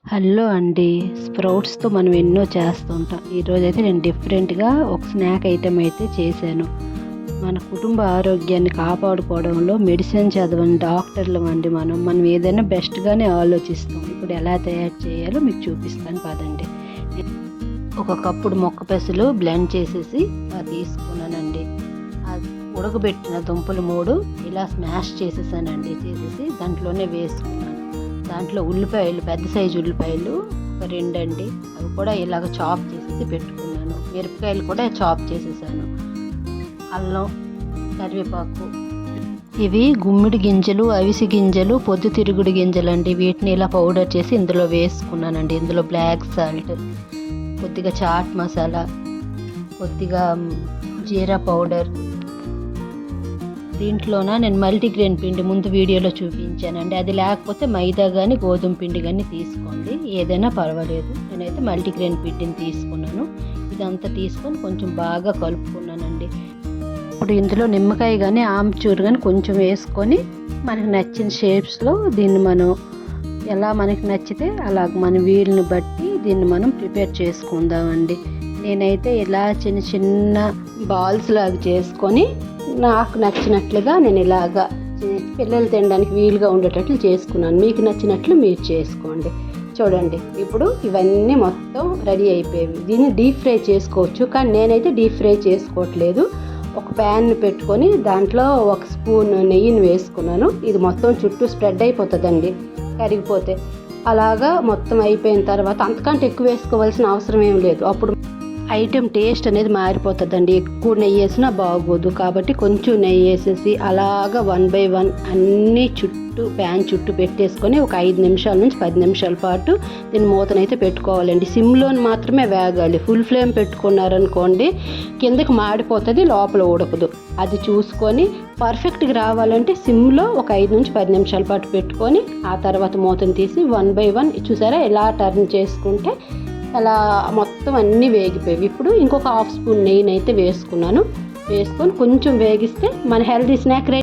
Hello అండి. స్ప్రౌట్స్‌తో మనం ఎన్నో చేస్తుంటాం. ఈరోజైతే నేను డిఫరెంట్‌గా ఒక స్నాక్ ఐటెమ్ అయితే చేశాను. మన కుటుంబ ఆరోగ్యాన్ని కాపాడుకోవడంలో మెడిసిన్ చదవని డాక్టర్లమండి మనం ఏదైనా బెస్ట్‌గానే ఆలోచిస్తాం. ఇప్పుడు ఎలా తయారు చేయాలో మీకు చూపిస్తాను పదండి. ఒక కప్పుడు మొక్క పెసలు బ్లెండ్ చేసేసి తీసుకున్నానండి. ఉడకబెట్టిన దుంపలు 3 ఇలా స్మాష్ చేసేసానండి. చేసేసి దాంట్లోనే వేసుకున్నాను. దాంట్లో ఉల్లిపాయలు, పెద్ద సైజు ఉల్లిపాయలు ఒక 2 అండి, అవి కూడా ఇలాగ చాప్ చేసేసి పెట్టుకున్నాను. మిరపకాయలు కూడా చాప్ చేసేసాను. అల్లం, కరివేపాకు, ఇవి గుమ్మిడి గింజలు, అవిసి గింజలు, పొద్దుతిరుగుడు గింజలు అండి. వీటిని ఇలా పౌడర్ చేసి ఇందులో వేసుకున్నానండి. ఇందులో బ్లాక్ సాల్ట్, కొద్దిగా చాట్ మసాలా, కొద్దిగా జీరా పౌడర్. దీంట్లోన నేను మల్టీగ్రెయిన్ పిండి ముందు వీడియోలో చూపించానండి. అది లేకపోతే మైదా కానీ గోధుమ పిండి కానీ తీసుకోండి, ఏదైనా పర్వాలేదు. నేనైతే మల్టీగ్రెయిన్ పిండిని తీసుకున్నాను. ఇదంతా తీసుకొని కొంచెం బాగా కలుపుకున్నానండి. ఇప్పుడు ఇందులో నిమ్మకాయ కానీ ఆమ్చూర్ కానీ కొంచెం వేసుకొని మనకు నచ్చిన షేప్స్లో దీన్ని మనం ఎలా మనకి నచ్చితే అలా మన వీలుని బట్టి దీన్ని మనం ప్రిపేర్ చేసుకుందామండి. నేనైతే ఇలా చిన్న చిన్న బాల్స్ లాగా చేసుకొని నాకు నచ్చినట్లుగా నేను ఇలాగా పిల్లలు తినడానికి వీలుగా ఉండేటట్లు చేసుకున్నాను. మీకు నచ్చినట్లు మీరు చేసుకోండి. చూడండి, ఇప్పుడు ఇవన్నీ మొత్తం రెడీ అయిపోయేవి. దీన్ని డీప్ ఫ్రై చేసుకోవచ్చు, కానీ నేనైతే డీప్ ఫ్రై చేసుకోవట్లేదు. ఒక ప్యాన్ పెట్టుకొని దాంట్లో 1 స్పూన్ నెయ్యిని వేసుకున్నాను. ఇది మొత్తం చుట్టూ స్ప్రెడ్ అయిపోతుందండి కరిగిపోతే. అలాగా మొత్తం అయిపోయిన తర్వాత అంతకంటే ఎక్కువ వేసుకోవాల్సిన అవసరం ఏం లేదు. అప్పుడు ఐటెం టేస్ట్ అనేది మారిపోతుందండి. ఎక్కువ నెయ్యి వేసినా బాగోదు. కాబట్టి కొంచెం నెయ్యి వేసేసి అలాగా 1 by 1 అన్నీ ప్యాన్ చుట్టూ పెట్టేసుకొని ఒక 5 నిమిషాల నుంచి 10 నిమిషాల పాటు దీన్ని మూతనైతే పెట్టుకోవాలండి. సిమ్లోని మాత్రమే వేగాలి. ఫుల్ ఫ్లేమ్ పెట్టుకున్నారనుకోండి కిందకి మాడిపోతుంది, లోపల ఉడకదు. అది చూసుకొని పర్ఫెక్ట్గా రావాలంటే సిమ్లో ఒక 5 నుంచి 10 నిమిషాల పాటు పెట్టుకొని ఆ తర్వాత మూతను తీసి 1 by 1 చూసారా ఎలా టర్న్ చేసుకుంటే అలా మొత్తం అన్నీ వేగిపోయి. ఇప్పుడు ఇంకొక 1/2 స్పూన్ నెయ్యిని అయితే వేసుకున్నాను. వేసుకొని కొంచెం వేగిస్తే మన హెల్దీ స్నాక్ రెడీ.